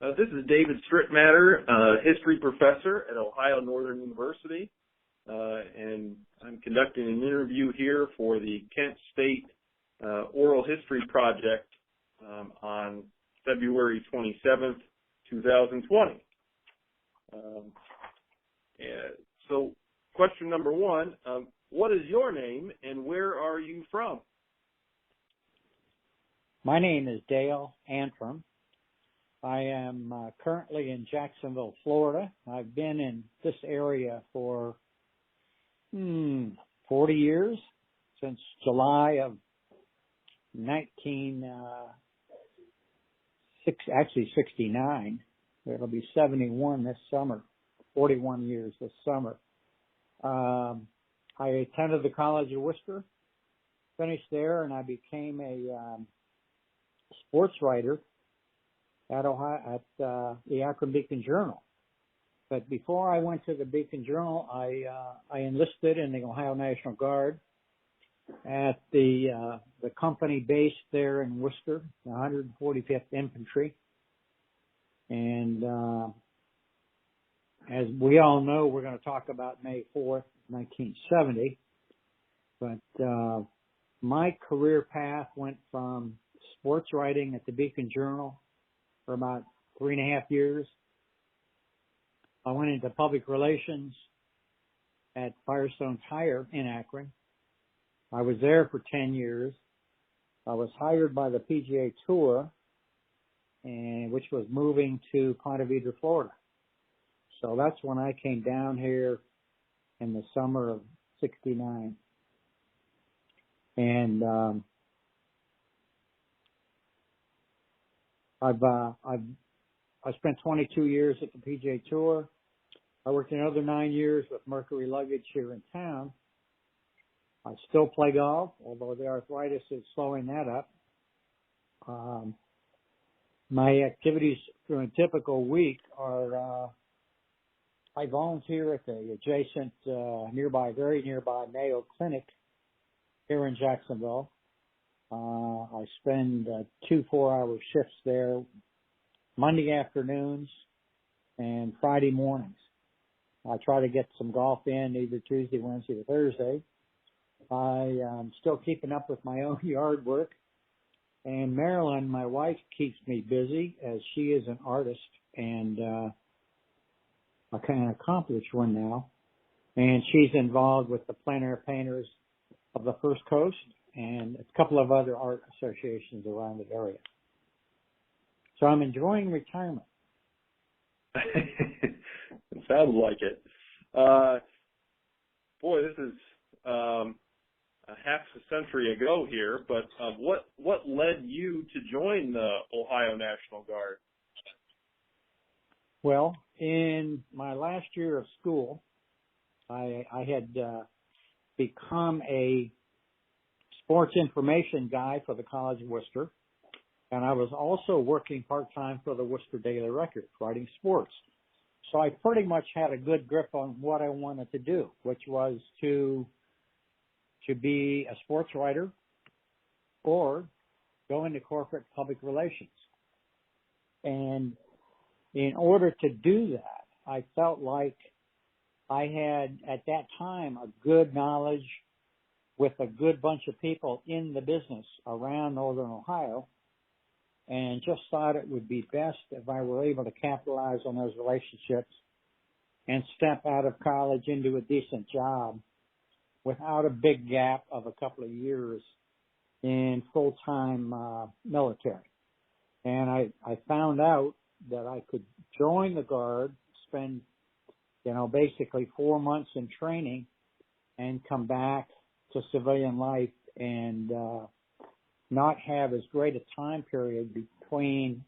This is David Strittmatter, history professor at Ohio Northern University, and I'm conducting an interview here for the Kent State Oral History Project on February 27th, 2020. So question number one, what is your name and where are you from? My name is Dale Antram. I am currently in Jacksonville, Florida. I've been in this area for 40 years, since July of 69. It'll be 71 this summer, 41 years this summer. I attended the College of Worcester, finished there, and I became a sports writer at the Akron Beacon Journal. But before I went to the Beacon Journal, I enlisted in the Ohio National Guard at the company based there in Worcester, the 145th Infantry. And as we all know, we're going to talk about May 4th, 1970. But my career path went from sports writing at the Beacon Journal for about 3.5 years. I went into public relations at Firestone Tire in Akron. I was there for 10 years. I was hired by the PGA Tour, which was moving to Ponte Vedra, Florida. So that's when I came down here in the summer of '69. And I spent 22 years at the PGA Tour. I worked another 9 years with Mercury Luggage here in town. I still play golf, although the arthritis is slowing that up. My activities during a typical week are I volunteer at the adjacent, very nearby Mayo Clinic here in Jacksonville. I spend 2 4-hour shifts there Monday afternoons and Friday mornings. I try to get some golf in either Tuesday, Wednesday, or Thursday. I am still keeping up with my own yard work. And Marilyn, my wife, keeps me busy as she is an artist and a kind of accomplished one now. And she's involved with the Plein Air Painters of the First Coast and a couple of other art associations around the area. So I'm enjoying retirement. It sounds like it. Boy, this is a half a century ago here, but what led you to join the Ohio National Guard? Well, in my last year of school, I had become a sports information guy for the College of Worcester, and I was also working part-time for the Worcester Daily Record, writing sports. So I pretty much had a good grip on what I wanted to do, which was to be a sports writer or go into corporate public relations. And in order to do that, I felt like I had, at that time, a good knowledge with a good bunch of people in the business around Northern Ohio, and just thought it would be best if I were able to capitalize on those relationships and step out of college into a decent job without a big gap of a couple of years in full-time military. And I found out that I could join the Guard, spend, basically 4 months in training and come back to civilian life and not have as great a time period between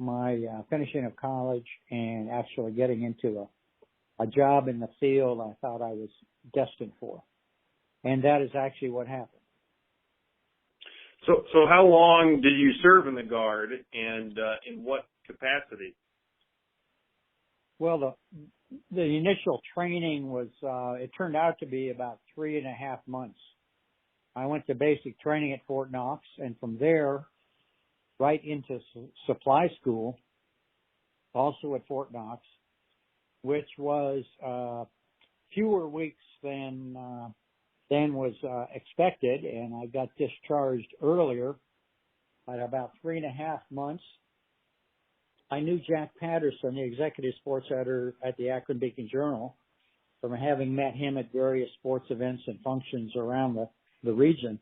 my finishing of college and actually getting into a job in the field I thought I was destined for. And that is actually what happened. So how long did you serve in the Guard, and in what capacity? Well, the initial training was, it turned out to be about 3.5 months. I went to basic training at Fort Knox, and from there, right into supply school also at Fort Knox, which was fewer weeks than was expected, and I got discharged earlier at about 3.5 months. I knew Jack Patterson, the executive sports editor at the Akron Beacon-Journal, from having met him at various sports events and functions around the region.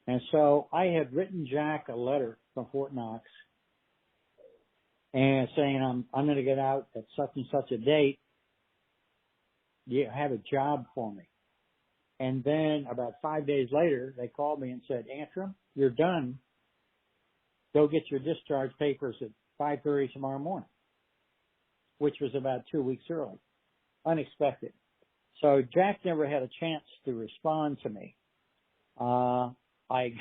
And so I had written Jack a letter from Fort Knox and saying, I'm going to get out at such and such a date. Do you have a job for me? And then about 5 days later, they called me and said, Antram, you're done. Go get your discharge papers at 5:30 tomorrow morning, which was about 2 weeks early. Unexpected. So Jack never had a chance to respond to me. I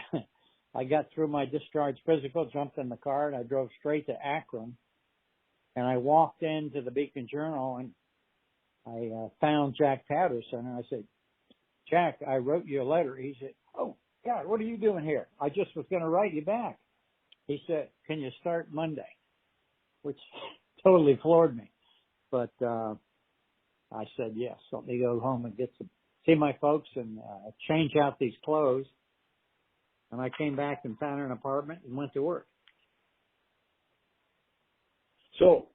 got through my discharge physical, jumped in the car, and I drove straight to Akron. And I walked into the Beacon-Journal, and I found Jack Patterson, and I said, Jack, I wrote you a letter. He said, oh, God, what are you doing here? I just was going to write you back. He said, can you start Monday? Which totally floored me. But I said, yes, let me go home and see my folks and change out these clothes. And I came back and found an apartment and went to work. So,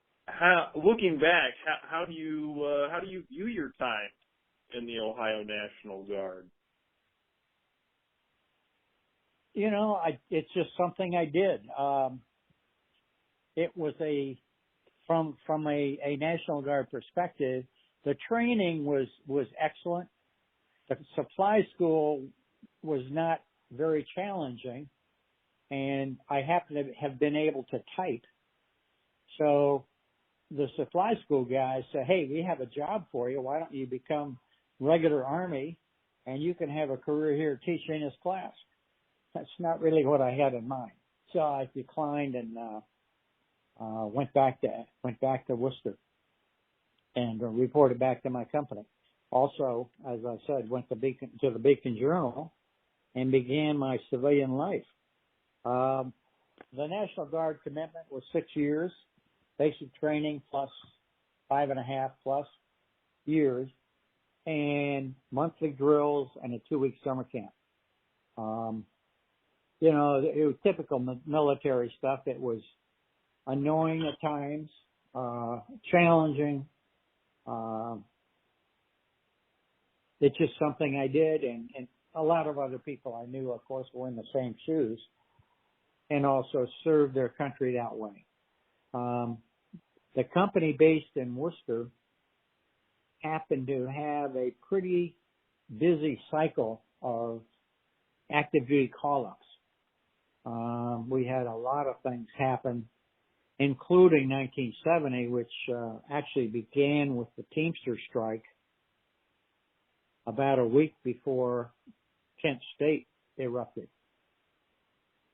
looking back, how do you view your time in the Ohio National Guard? You know, it's just something I did. It was from a National Guard perspective, the training was excellent. The supply school was not very challenging, and I happen to have been able to type. So the supply school guys said, hey, we have a job for you. Why don't you become regular Army, and you can have a career here teaching this class? That's not really what I had in mind. So I declined and went back to Worcester and reported back to my company. Also, as I said, went to the Beacon-Journal and began my civilian life. The National Guard commitment was 6 years, basic training plus 5.5 plus years, and monthly drills and a 2-week summer camp. You know, it was typical military stuff. It was annoying at times, challenging. It's just something I did, and a lot of other people I knew, of course, were in the same shoes and also served their country that way. The company based in Worcester happened to have a pretty busy cycle of active duty call-ups. We had a lot of things happen, including 1970, which actually began with the Teamster strike about a week before Kent State erupted.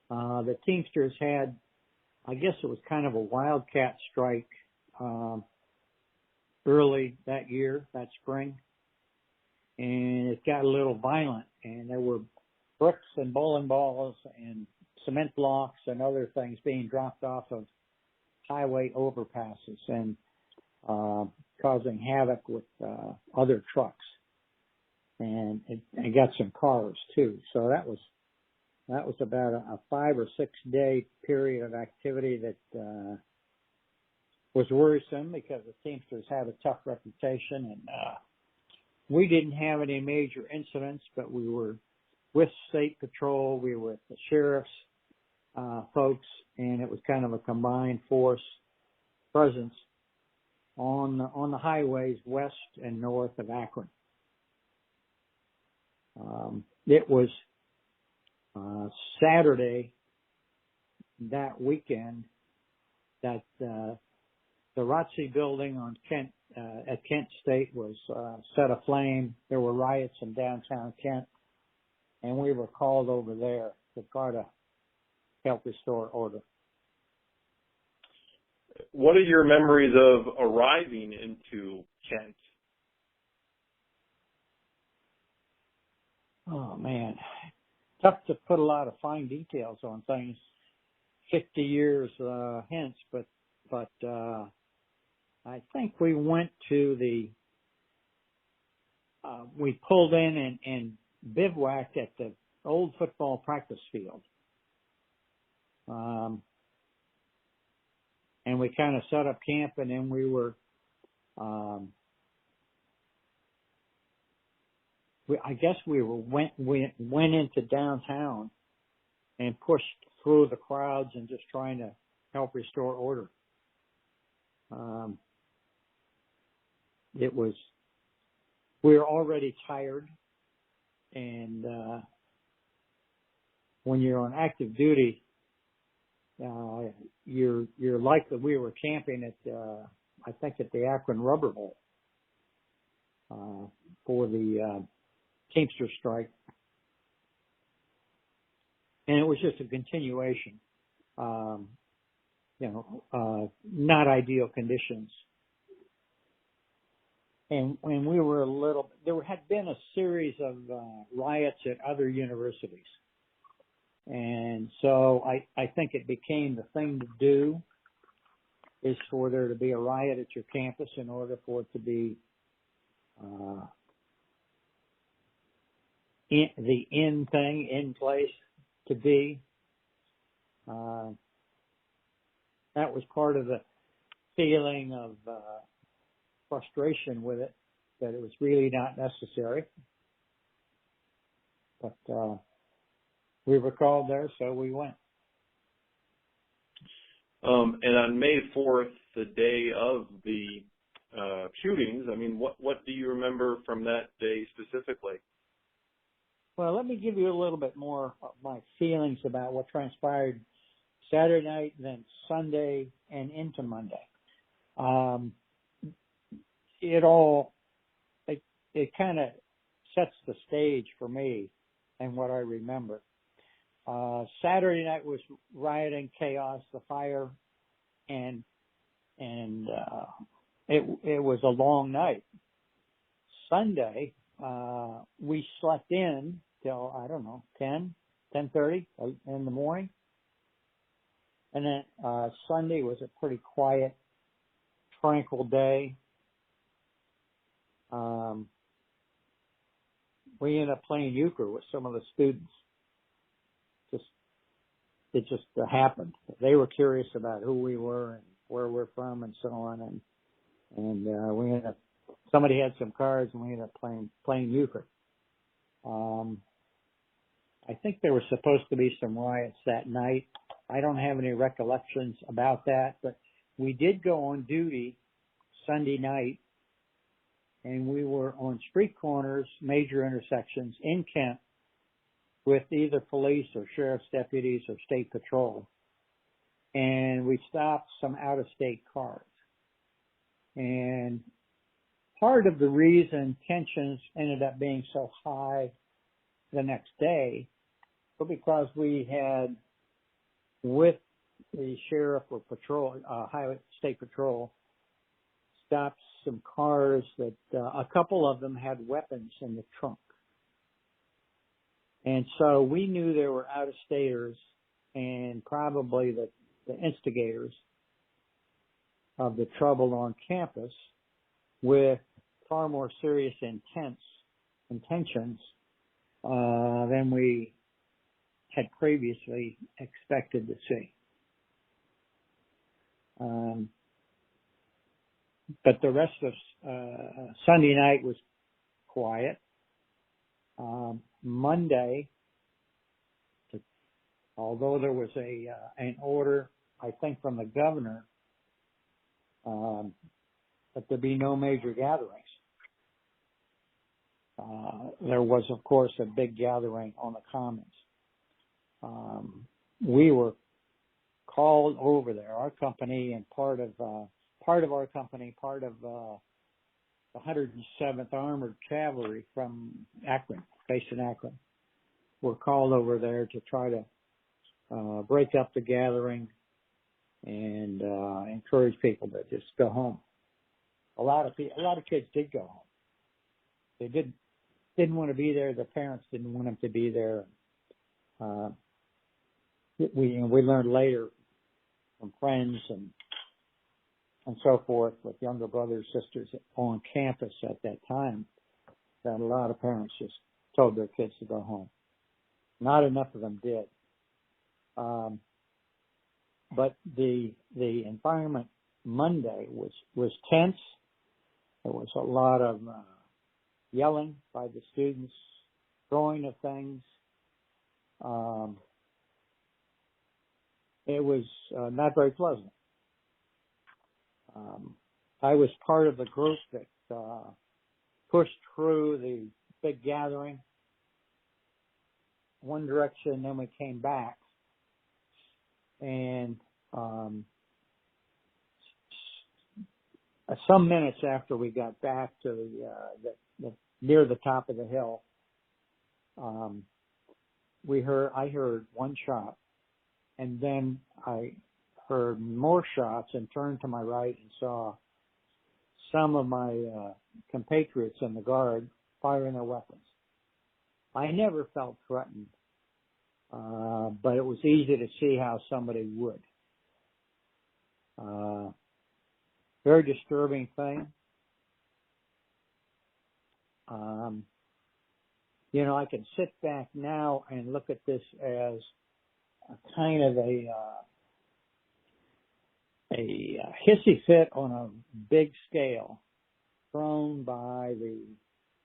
The Teamsters had, I guess it was kind of a wildcat strike early that year, that spring, and it got a little violent, and there were bricks and bowling balls and cement blocks and other things being dropped off of highway overpasses and causing havoc with other trucks. And it got some cars too. So that was about a 5 or 6 day period of activity that was worrisome because the Teamsters have a tough reputation, and we didn't have any major incidents, but we were with State Patrol, we were with the sheriff's folks, and it was kind of a combined force presence on the highways west and north of Akron. It was Saturday that weekend that the ROTC building on Kent at Kent State was set aflame. There were riots in downtown Kent, and we were called over there to try to help restore order. What are your memories of arriving into Kent? Oh, man. Tough to put a lot of fine details on things 50 years hence, but but I think we went to we pulled in and bivouacked at the old football practice field. And we kind of set up camp, and then we were, I guess we went into downtown and pushed through the crowds and just trying to help restore order. We were already tired, and when you're on active duty, you're like that we were camping at I think at the Akron Rubber Bowl for the Teamster strike, and it was just a continuation. Not ideal conditions. And when we were there had been a series of riots at other universities. And so I think it became the thing to do is for there to be a riot at your campus in order for it to be the in place to be. That was part of the feeling of frustration with it, that it was really not necessary. But we were called there, so we went. And on May 4th, the day of the shootings, I mean, what do you remember from that day specifically? Well, let me give you a little bit more of my feelings about what transpired Saturday night, then Sunday, and into Monday. It kind of sets the stage for me and what I remember. Saturday night was rioting, chaos, the fire, and it was a long night. Sunday, we slept in till, 10:30 in the morning. And then Sunday was a pretty quiet, tranquil day. We ended up playing euchre with some of the students. It just happened. They were curious about who we were and where we're from and so on. And we ended up, somebody had some cards and we ended up playing euchre. I think there were supposed to be some riots that night. I don't have any recollections about that, but we did go on duty Sunday night, and we were on street corners, major intersections in Kent with either police or sheriff's deputies or state patrol. And we stopped some out-of-state cars. And part of the reason tensions ended up being so high the next day was because we had, with the sheriff or patrol, highway state patrol, stopped some cars that a couple of them had weapons in the trunk. And so we knew there were out-of-staters and probably the instigators of the trouble on campus with far more serious intentions than we had previously expected to see. But the rest of Sunday night was quiet. Monday, although there was an order, I think, from the governor that there be no major gatherings. There was, of course, a big gathering on the Commons. We were called over there, our company and part of our company, part of the 107th Armored Cavalry from Akron, based in Akron, were called over there to try to break up the gathering and encourage people to just go home. A lot of kids did go home. They didn't want to be there. Their parents didn't want them to be there. We learned later from friends and and so forth with younger brothers, sisters on campus at that time, that a lot of parents just told their kids to go home. Not enough of them did. But the environment Monday was tense. There was a lot of yelling by the students, throwing of things. It was not very pleasant. I was part of the group that pushed through the big gathering one direction, then we came back. And some minutes after we got back to the near the top of the hill, I heard one shot, and then I heard more shots and turned to my right and saw some of my compatriots in the guard firing their weapons. I never felt threatened, but it was easy to see how somebody would. Very disturbing thing. I can sit back now and look at this as a kind of a hissy fit on a big scale thrown by the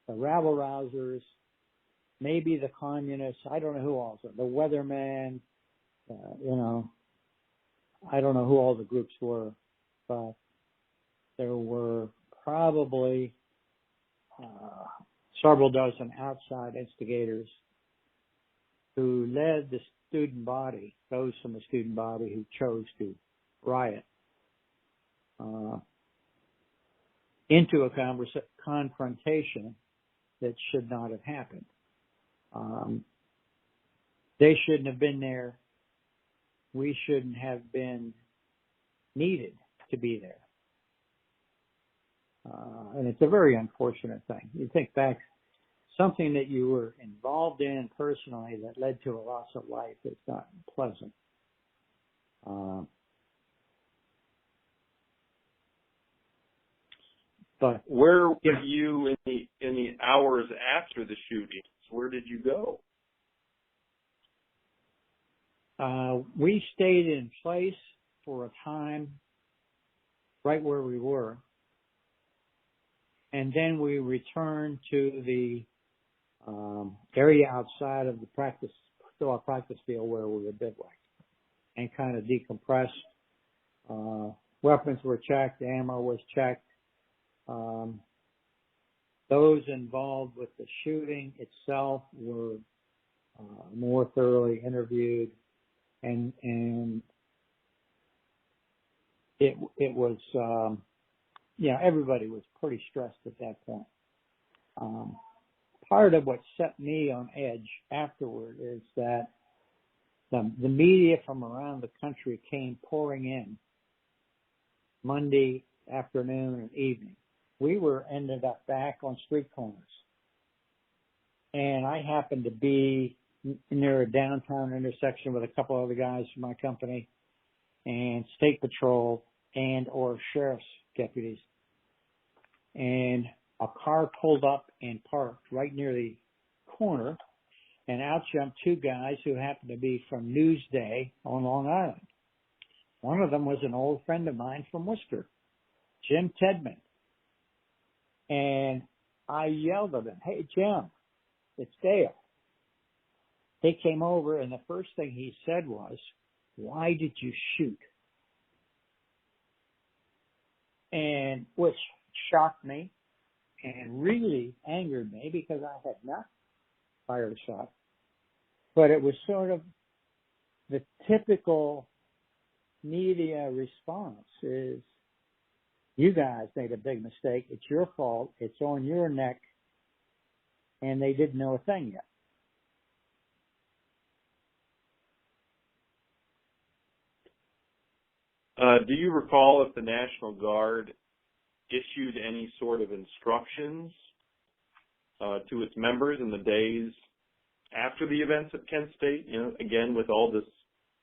rabble rousers, maybe the communists, I don't know who else, the weathermen, I don't know who all the groups were, but there were probably several dozen outside instigators who led the student body, those from the student body who chose to riot, into a confrontation that should not have happened. They shouldn't have been there. We shouldn't have been needed to be there. And it's a very unfortunate thing. You think back, something that you were involved in personally that led to a loss of life is not pleasant. But where were you in the hours after the shootings? Where did you go? We stayed in place for a time right where we were. And then we returned to the area outside of the practice field where we were bivouacked and kind of decompressed. Weapons were checked, ammo was checked. Those involved with the shooting itself were more thoroughly interviewed, and it was everybody was pretty stressed at that point. Part of what set me on edge afterward is that the media from around the country came pouring in Monday afternoon and evening. We ended up back on street corners. And I happened to be near a downtown intersection with a couple other guys from my company and state patrol and or sheriff's deputies. And a car pulled up and parked right near the corner, and out jumped two guys who happened to be from Newsday on Long Island. One of them was an old friend of mine from Worcester, Jim Tedman. And I yelled at him, "Hey, Jim, it's Dale." They came over, and the first thing he said was, "Why did you shoot?" And which shocked me and really angered me because I had not fired a shot. But it was sort of the typical media response is, you guys made a big mistake. It's your fault. It's on your neck. And they didn't know a thing yet. Do you recall if the National Guard issued any sort of instructions to its members in the days after the events at Kent State, again, with all this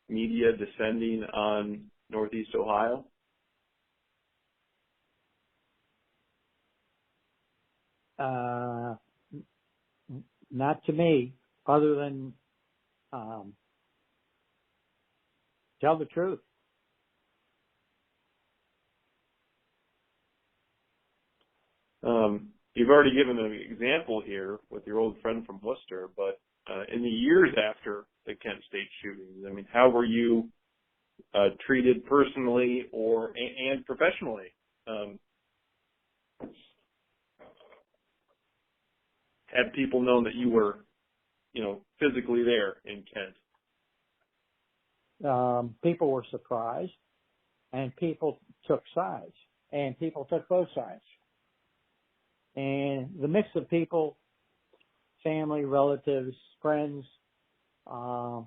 media descending on Northeast Ohio? Not to me, other than tell the truth. You've already given an example here with your old friend from Worcester, but in the years after the Kent State shootings, I mean, how were you treated personally and professionally? Had people known that you were, physically there in Kent? People were surprised, and people took sides, and people took both sides. And the mix of people, family, relatives, friends, you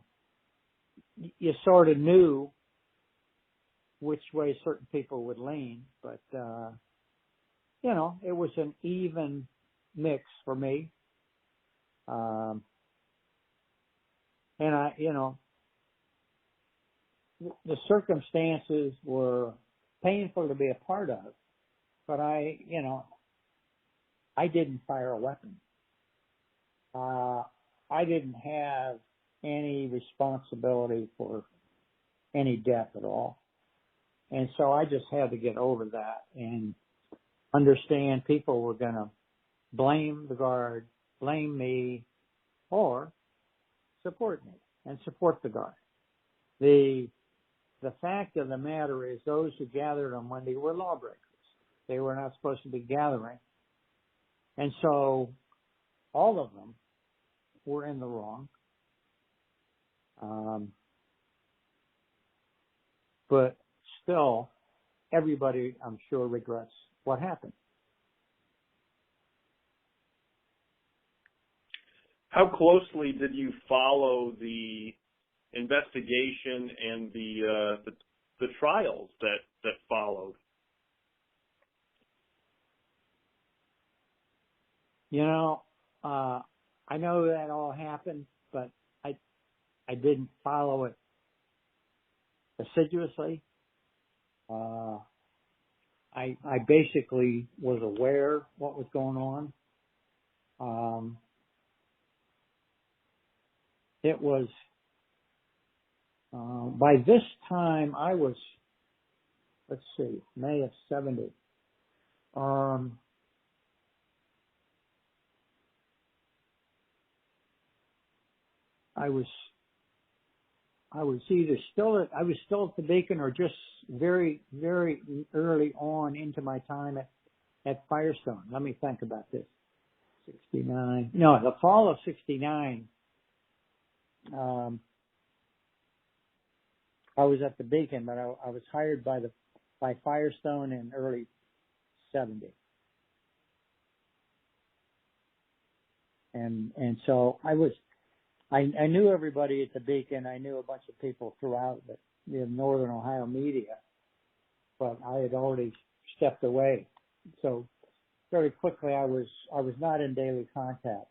sort of knew which way certain people would lean, but, it was an even mix for me. And the circumstances were painful to be a part of, but I didn't fire a weapon. I didn't have any responsibility for any death at all. And so I just had to get over that and understand people were going to blame the Guard, blame me, or support me and support the Guard. The fact of the matter is those who gathered on Monday were lawbreakers. They were not supposed to be gathering. And so all of them were in the wrong. But still, everybody, I'm sure, regrets what happened. How closely did you follow the investigation and the trials that followed? I know that all happened, but I didn't follow it assiduously. I basically was aware what was going on. It was, by this time I was, May of 70. I was still at the Beacon or just very, very early on into my time at Firestone. Let me think about this. 69. No, the fall of 69. I was at the Beacon, but I was hired by Firestone in early 70. And so I knew everybody at the Beacon. I knew a bunch of people throughout the Northern Ohio media, but I had already stepped away. So very quickly I was not in daily contact,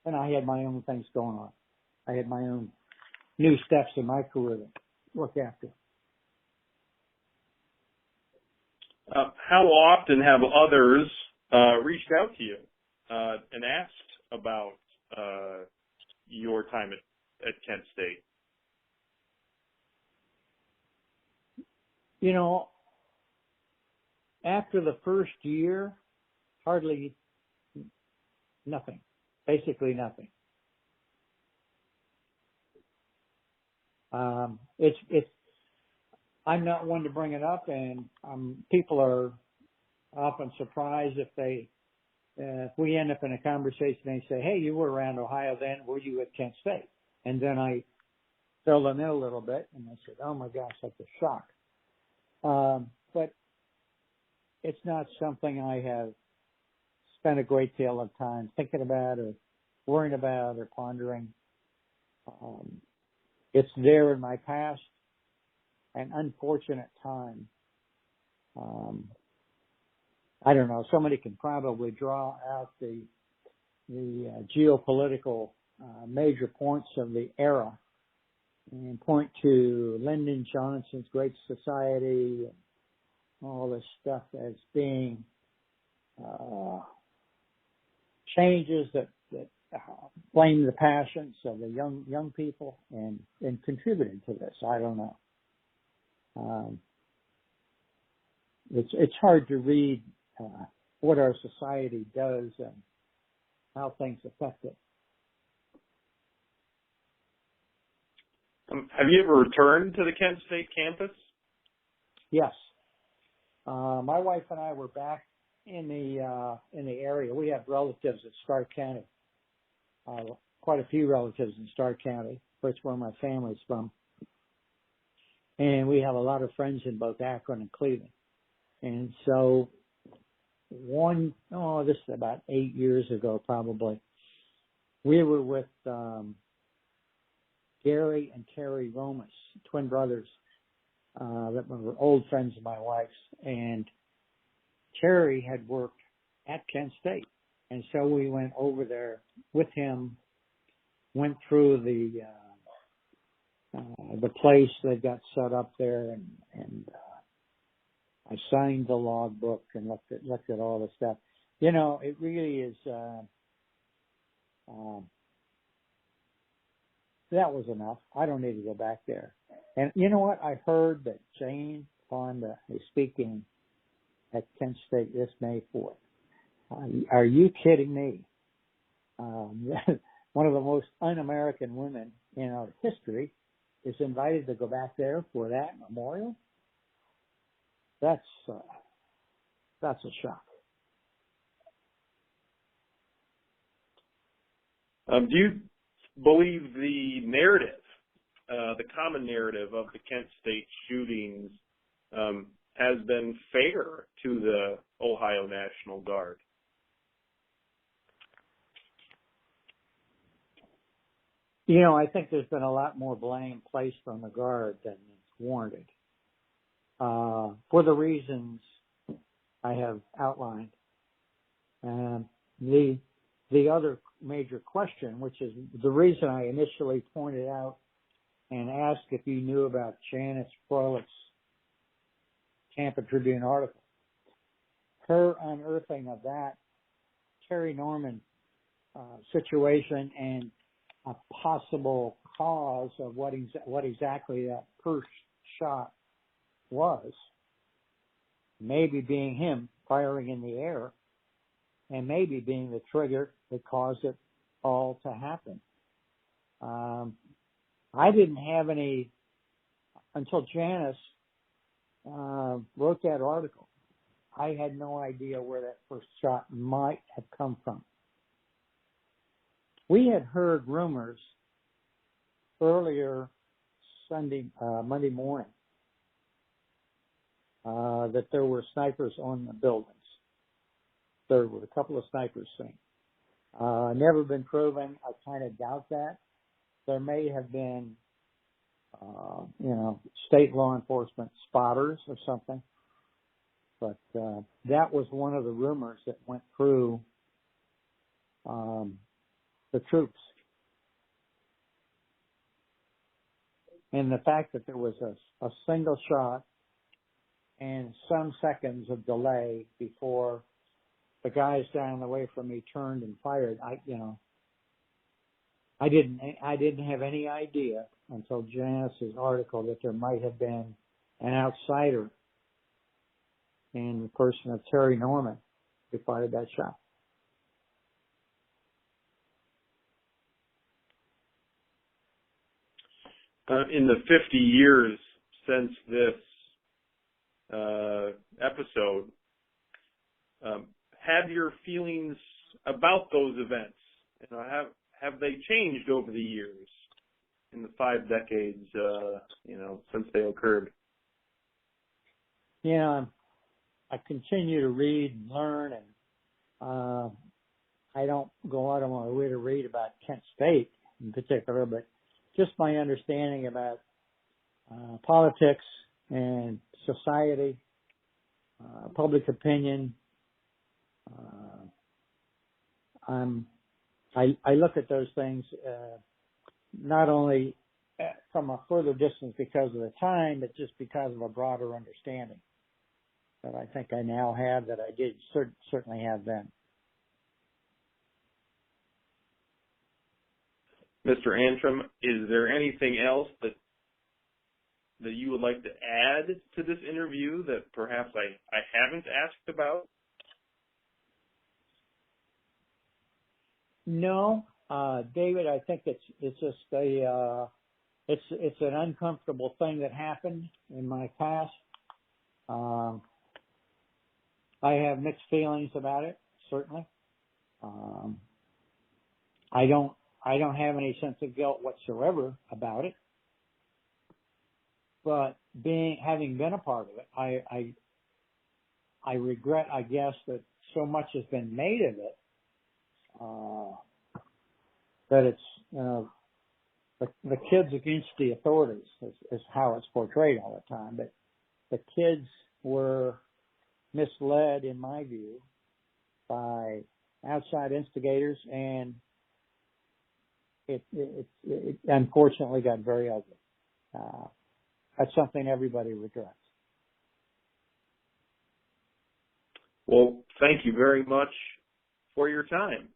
and I had my own things going on. I had my own new steps in my career to look after. How often have others reached out to you and asked about your time at Kent State? After the first year, hardly nothing. Basically nothing. I'm not one to bring it up, and people are often surprised if we end up in a conversation and they say, "Hey, you were around Ohio then, were you at Kent State?" And then I fill them in a little bit, and I said, "Oh my gosh, that's a shock." But it's not something I have spent a great deal of time thinking about or worrying about or pondering. It's there in my past, an unfortunate time. I don't know. Somebody can probably draw out the geopolitical major points of the era and point to Lyndon Johnson's Great Society and all this stuff as being changes that flame the passions of the young people and contributed to this. I don't know. It's hard to read what our society does and how things affect it. Have you ever returned to the Kent State campus? Yes. My wife and I were back in the area. We have relatives in Stark County. Quite a few relatives in Stark County. That's where my family's from. And we have a lot of friends in both Akron and Cleveland. And so this is about 8 years ago probably, we were with Gary and Terry Romas, twin brothers, that were old friends of my wife's. And Terry had worked at Kent State. And so we went over there with him, went through the place that got set up there, and I signed the log book and looked at all the stuff. You know, it really is. That was enough. I don't need to go back there. And you know what? I heard that Jane Fonda is speaking at Kent State this May 4th. Are you kidding me? One of the most un-American women in our history is invited to go back there for that memorial. That's a shock. Do you believe the narrative, the common narrative of the Kent State shootings, has been fair to the Ohio National Guard? You know, I think there's been a lot more blame placed on the Guard than is warranted, for the reasons I have outlined. The other major question, which is the reason I initially pointed out and asked if you knew about Janice Froelich's Tampa Tribune article, her unearthing of that Terry Norman situation and a possible cause of what exactly that first shot was, maybe being him firing in the air, and maybe being the trigger that caused it all to happen. I didn't have any, until Janice wrote that article, I had no idea where that first shot might have come from. We had heard rumors earlier Monday morning, that there were snipers on the buildings. There were a couple of snipers seen. Never been proven. I kind of doubt that. There may have been, state law enforcement spotters or something. But that was one of the rumors that went through the troops. And the fact that there was a single shot and some seconds of delay before the guys down the way from me turned and fired, I didn't have any idea until Janice's article that there might have been an outsider in the person of Terry Norman who fired that shot. In the 50 years since this episode, have your feelings about those events, have they changed over the years in the 5 decades, since they occurred? Yeah, I continue to read and learn, and I don't go out of my way to read about Kent State in particular, but just my understanding about politics and society, public opinion. I look at those things not only from a further distance because of the time, but just because of a broader understanding that I think I now have that I did certainly have then. Mr. Antram, is there anything else that you would like to add to this interview that perhaps I haven't asked about? No, David, I think it's just it's an uncomfortable thing that happened in my past. I have mixed feelings about it, certainly. I don't have any sense of guilt whatsoever about it. But having been a part of it, I regret, I guess, that so much has been made of it, that it's, the kids against the authorities is how it's portrayed all the time. But the kids were misled, in my view, by outside instigators, and it unfortunately got very ugly. That's something everybody regrets. Well, thank you very much for your time.